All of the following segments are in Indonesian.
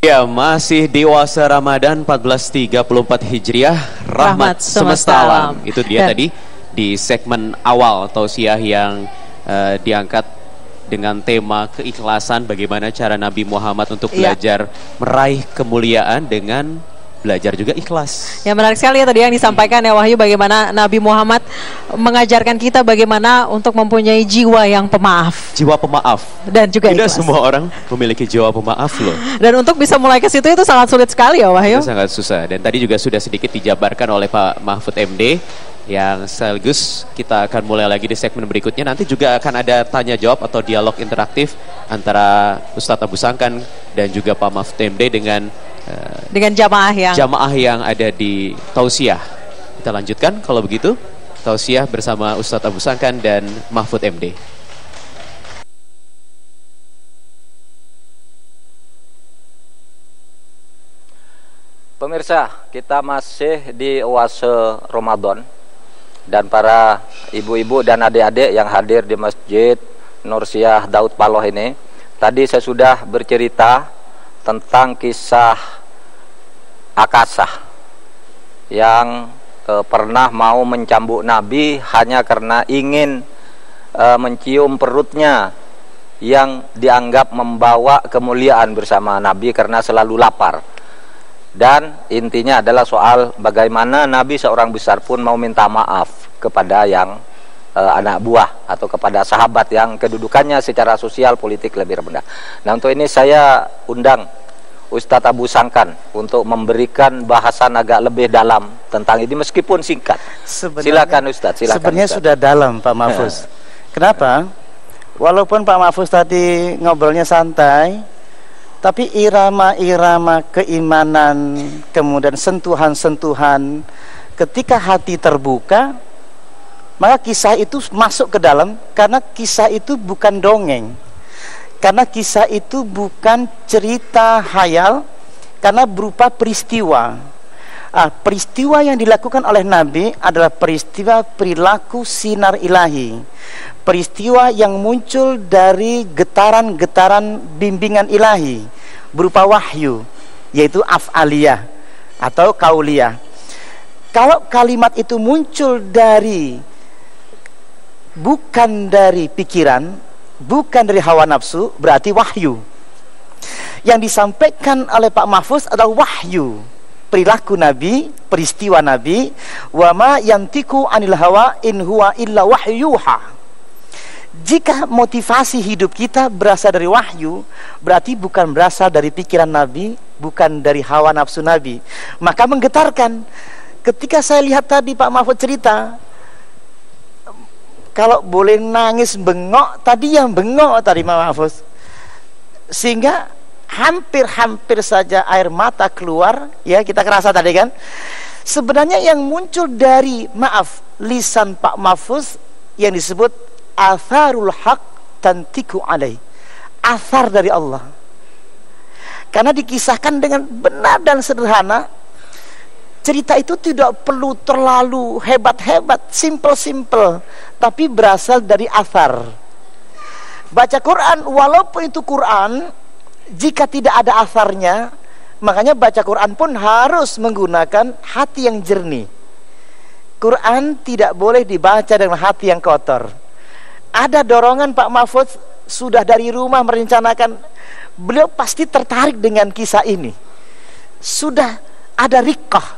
Ya, masih dewasa Ramadan 1434 Hijriah, rahmat semesta alam. Itu dia tadi di segmen awal tausiah yang diangkat dengan tema keikhlasan, bagaimana cara Nabi Muhammad untuk belajar meraih kemuliaan dengan belajar juga ikhlas. Ya, menarik sekali ya tadi yang disampaikan ya Wahyu, bagaimana Nabi Muhammad mengajarkan kita bagaimana untuk mempunyai jiwa yang pemaaf. Jiwa pemaaf. Dan juga tidak ikhlas. Semua orang memiliki jiwa pemaaf loh. Dan untuk bisa mulai ke situ itu sangat sulit sekali ya Wahyu. Itu sangat susah. Dan tadi juga sudah sedikit dijabarkan oleh Pak Mahfud MD, yang sekaligus kita akan mulai lagi di segmen berikutnya. Nanti juga akan ada tanya jawab atau dialog interaktif antara Ustadz Abu Sangkan dan juga Pak Mahfud MD dengan jamaah yang ada di tausiah. Kita lanjutkan kalau begitu tausiah bersama Ustadz Abu Sangkan dan Mahfud MD. Pemirsa, kita masih di oase Ramadan, dan para ibu-ibu dan adik-adik yang hadir di Masjid Nursiah Daud Paloh ini, tadi saya sudah bercerita tentang kisah Akasah yang pernah mau mencambuk Nabi hanya karena ingin mencium perutnya yang dianggap membawa kemuliaan bersama Nabi karena selalu lapar. Dan intinya adalah soal bagaimana Nabi seorang besar pun mau minta maaf kepada yang anak buah atau kepada sahabat yang kedudukannya secara sosial politik lebih rendah. Nah, untuk ini saya undang Ustadz Abu Sangkan untuk memberikan bahasan agak lebih dalam tentang ini meskipun singkat. Silakan Ustadz, silakan. Sebenarnya Ustadz. Sudah dalam Pak Mahfuz. Kenapa? Walaupun Pak Mahfuz tadi ngobrolnya santai, tapi irama-irama keimanan, kemudian sentuhan-sentuhan, ketika hati terbuka, maka kisah itu masuk ke dalam, karena kisah itu bukan dongeng. Karena kisah itu bukan cerita hayal, karena berupa peristiwa. Peristiwa yang dilakukan oleh Nabi adalah peristiwa perilaku sinar ilahi, peristiwa yang muncul dari getaran-getaran bimbingan ilahi berupa wahyu, yaitu af'aliyah atau kauliyah. Kalau kalimat itu muncul bukan dari pikiran, bukan dari hawa nafsu, berarti wahyu. Yang disampaikan oleh Pak Mahfuz adalah wahyu, perilaku Nabi, peristiwa Nabi. Wa ma yantiku anil hawa in huwa illa wahyuha. Jika motivasi hidup kita berasal dari wahyu, berarti bukan berasal dari pikiran Nabi, bukan dari hawa nafsu Nabi. Maka menggetarkan. Ketika saya lihat tadi Pak Mahfud cerita, kalau boleh nangis bengok, tadi yang bengok tadi Pak Mahfuz, sehingga hampir-hampir saja air mata keluar, ya kita kerasa tadi kan. Sebenarnya yang muncul dari lisan Pak Mahfuz yang disebut atharul haq tantiku alai, athar dari Allah, karena dikisahkan dengan benar dan sederhana. Cerita itu tidak perlu terlalu hebat-hebat, simple-simple, tapi berasal dari athar. Baca Quran, walaupun itu Quran, jika tidak ada atharnya, makanya baca Quran pun harus menggunakan hati yang jernih. Quran tidak boleh dibaca dengan hati yang kotor. Ada dorongan Pak Mahfuz sudah dari rumah merencanakan, beliau pasti tertarik dengan kisah ini. Sudah ada riqah,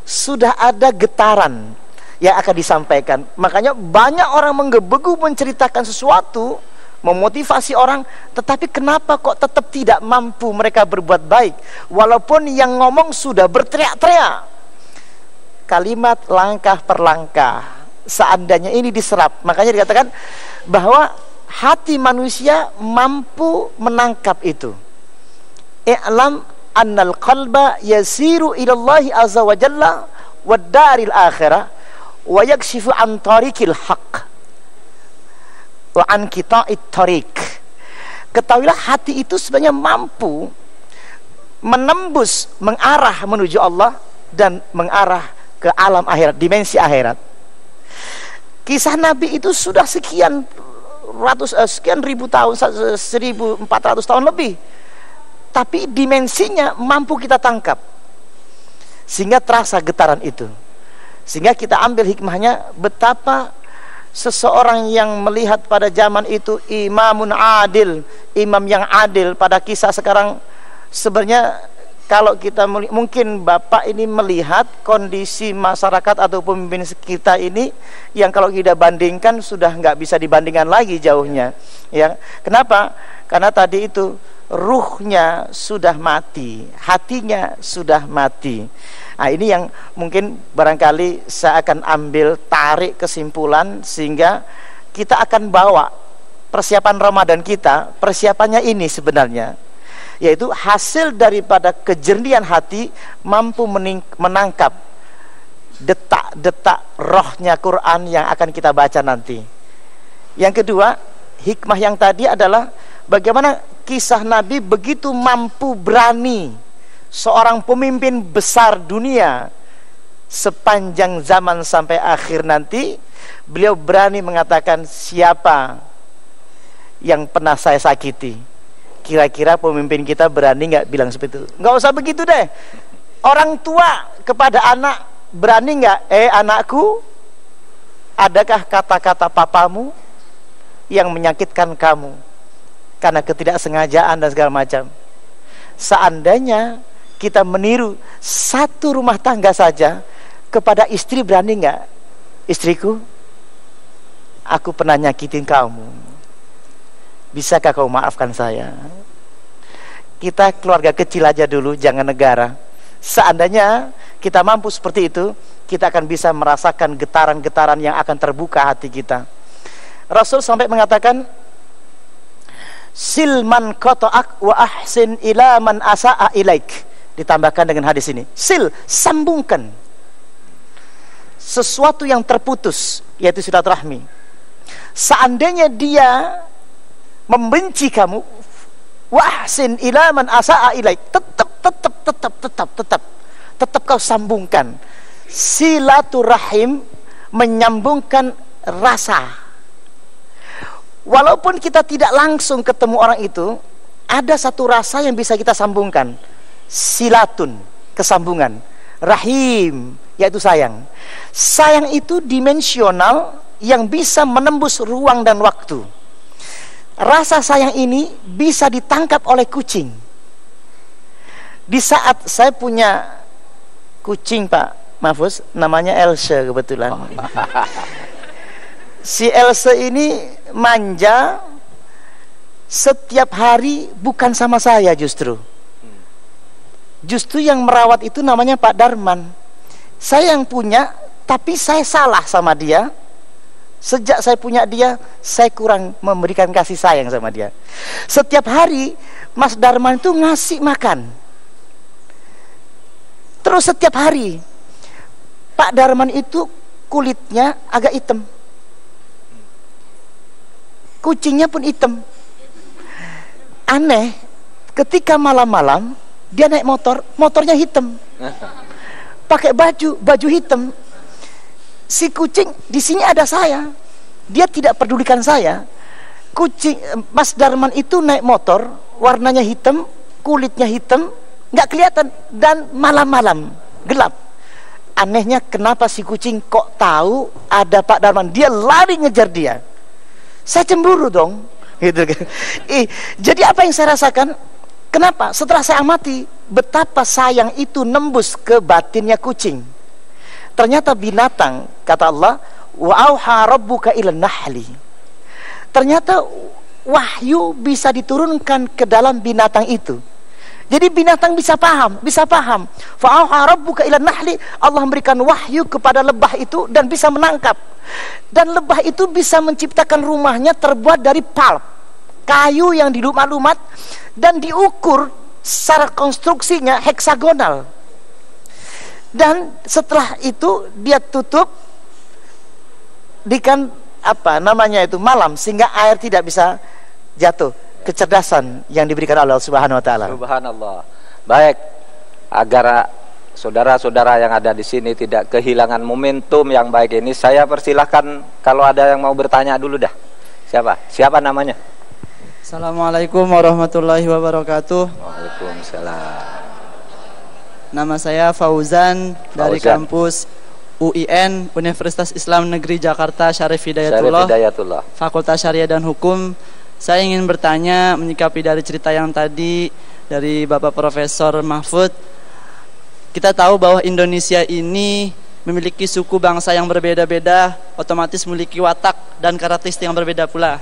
sudah ada getaran yang akan disampaikan. Makanya banyak orang menggebu-gebu menceritakan sesuatu, memotivasi orang, tetapi kenapa kok tetap tidak mampu mereka berbuat baik, walaupun yang ngomong sudah berteriak-teriak. Kalimat langkah per langkah, seandainya ini diserap, makanya dikatakan bahwa hati manusia mampu menangkap itu. I'lam annal qalba yasiru ilallahi azza wa jalla wa daril akhirah wa yakshifu an tariqil haq wa an qita'it tariq. Ketahuilah hati itu sebenarnya mampu menembus, mengarah menuju Allah dan mengarah ke alam akhirat, dimensi akhirat. Kisah Nabi itu sudah sekian ribu tahun, 1400 tahun lebih. tapi dimensinya mampu kita tangkap, sehingga terasa getaran itu. Sehingga kita ambil hikmahnya, betapa seseorang yang melihat pada zaman itu imamun adil, imam yang adil. Pada kisah sekarang sebenarnya kalau kita mungkin Bapak ini melihat kondisi masyarakat atau pemimpin kita ini yang kalau kita bandingkan sudah nggak bisa dibandingkan lagi jauhnya, ya. Kenapa? Karena tadi itu ruhnya sudah mati, hatinya sudah mati. Nah, ini yang mungkin barangkali saya akan ambil tarik kesimpulan, sehingga kita akan bawa persiapan Ramadan kita, persiapannya ini sebenarnya, yaitu hasil daripada kejernihan hati, mampu menangkap detak-detak rohnya Quran yang akan kita baca nanti. Yang kedua, hikmah yang tadi adalah bagaimana kisah Nabi begitu mampu berani, seorang pemimpin besar dunia sepanjang zaman sampai akhir nanti, beliau berani mengatakan, siapa yang pernah saya sakiti? Kira-kira pemimpin kita berani nggak bilang seperti itu? Nggak usah begitu deh. Orang tua kepada anak, berani nggak? Anakku, adakah kata-kata papamu yang menyakitkan kamu karena ketidaksengajaan dan segala macam? Seandainya kita meniru satu rumah tangga saja, kepada istri berani nggak? Istriku, aku pernah nyakitin kamu, bisakah kau maafkan saya? Kita keluarga kecil aja dulu, jangan negara. Seandainya kita mampu seperti itu, kita akan bisa merasakan getaran-getaran yang akan terbuka hati kita. Rasul sampai mengatakan, silman qata'ak wa ahsin ila man asa'a ilaik. Ditambahkan dengan hadis ini, sil, sambungkan sesuatu yang terputus, yaitu silaturahmi. Seandainya dia membenci kamu, wa ahsin ila man asa'a ilaik, tetap kau sambungkan. Silaturahim menyambungkan rasa. Walaupun kita tidak langsung ketemu orang itu, ada satu rasa yang bisa kita sambungkan. Silatun, kesambungan. Rahim, yaitu sayang. Sayang itu dimensional yang bisa menembus ruang dan waktu. Rasa sayang ini bisa ditangkap oleh kucing. Di saat saya punya kucing, Pak Mahfuz, namanya Elsa kebetulan. Si Elsa ini manja setiap hari, bukan sama saya justru. Justru yang merawat itu namanya Pak Darman. Saya yang punya, tapi saya salah sama dia. Sejak saya punya dia, saya kurang memberikan kasih sayang sama dia. Setiap hari Mas Darman itu ngasih makan. Terus setiap hari Pak Darman itu kulitnya agak hitam, kucingnya pun hitam. Aneh, ketika malam-malam dia naik motor, motornya hitam, pakai baju hitam. Si kucing, di sini ada saya, dia tidak pedulikan saya. Kucing Mas Darman itu naik motor, warnanya hitam, kulitnya hitam, nggak kelihatan, dan malam-malam gelap. Anehnya, kenapa si kucing kok tahu ada Pak Darman? Dia lari ngejar dia. Saya cemburu dong, gitu kan. Jadi apa yang saya rasakan? Kenapa? Setelah saya amati betapa sayang itu nembus ke batinnya kucing. Ternyata binatang, kata Allah, wa auha rabbuka ilan nahli. Ternyata wahyu bisa diturunkan ke dalam binatang itu. Jadi binatang bisa paham. Fa auha rabbuka ilan nahli, Allah memberikan wahyu kepada lebah itu dan bisa menangkap. Dan lebah itu bisa menciptakan rumahnya terbuat dari pulp, kayu yang dilumat-lumat, dan diukur secara konstruksinya heksagonal. Dan setelah itu dia tutup dengan malam, sehingga air tidak bisa jatuh. Kecerdasan yang diberikan Allah Subhanahu wa taala. Subhanallah. Baik, agar saudara-saudara yang ada di sini tidak kehilangan momentum yang baik ini, saya persilahkan kalau ada yang mau bertanya dulu dah. Siapa namanya? Assalamualaikum warahmatullahi wabarakatuh. Waalaikumsalam. Nama saya Fauzan dari Fauzan. kampus UIN Universitas Islam Negeri Jakarta Syarif Hidayatullah, Fakultas Syariah dan Hukum. Saya ingin bertanya menyikapi dari cerita yang tadi dari Bapak Profesor Mahfud. Kita tahu bahwa Indonesia ini memiliki suku bangsa yang berbeda-beda, otomatis memiliki watak dan karakteristik yang berbeda pula.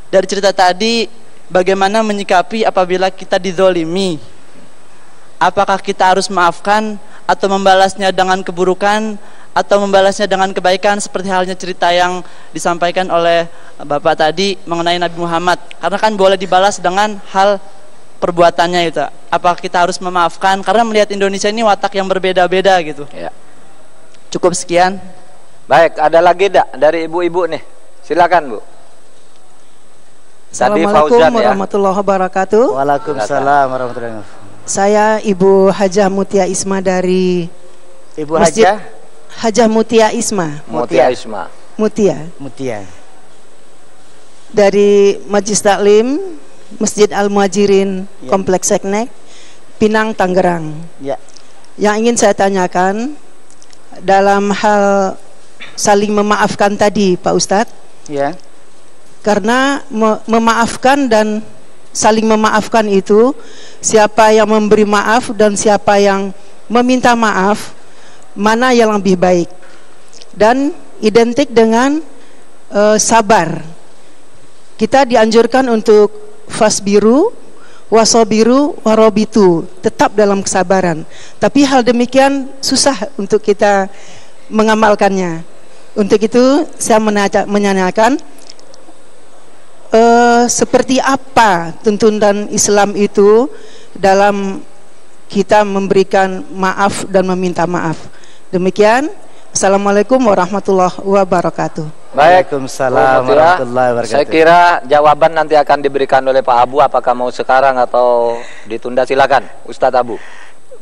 Dari cerita tadi, bagaimana menyikapi apabila kita dizolimi? Apakah kita harus maafkan atau membalasnya dengan keburukan atau membalasnya dengan kebaikan, seperti halnya cerita yang disampaikan oleh Bapak tadi mengenai Nabi Muhammad? Karena kan boleh dibalas dengan hal perbuatannya itu. Apakah kita harus memaafkan? Karena melihat Indonesia ini watak yang berbeda-beda gitu. Ya. Cukup sekian. Baik, ada lagi enggak dari ibu-ibu nih? Silakan, Bu. Assalamualaikum warahmatullahi wabarakatuh. Waalaikumsalam warahmatullahi wabarakatuh. Saya Ibu Hajah Mutia Isma dari Ibu Masjid Hajah Hajah Mutia Isma. Mutia Isma. Mutia. Dari Majlis Taklim Masjid Al Muhajirin, Ya. Kompleks Seknek, Pinang, Tangerang. Ya. Yang ingin saya tanyakan dalam hal saling memaafkan tadi, Pak Ustadz. Ya. Karena memaafkan dan saling memaafkan itu, siapa yang memberi maaf dan siapa yang meminta maaf, mana yang lebih baik, dan identik dengan sabar. Kita dianjurkan untuk fasbiru wasobiru warobitu, tetap dalam kesabaran, tapi hal demikian susah untuk kita mengamalkannya. Untuk itu saya menanyakan, seperti apa tuntunan Islam itu dalam kita memberikan maaf dan meminta maaf. Demikian. Assalamualaikum warahmatullahi wabarakatuh. Baik, Waalaikumsalam warahmatullahi wabarakatuh. Saya kira jawaban nanti akan diberikan oleh Pak Abu, apakah mau sekarang atau ditunda. Silakan, Ustadz Abu.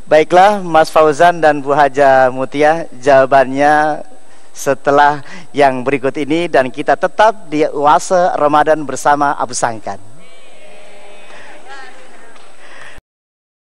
Baiklah, Mas Fauzan dan Bu Hajah Mutia, jawabannya setelah yang berikut ini, dan kita tetap di Oase Ramadan bersama Abu Sangkan.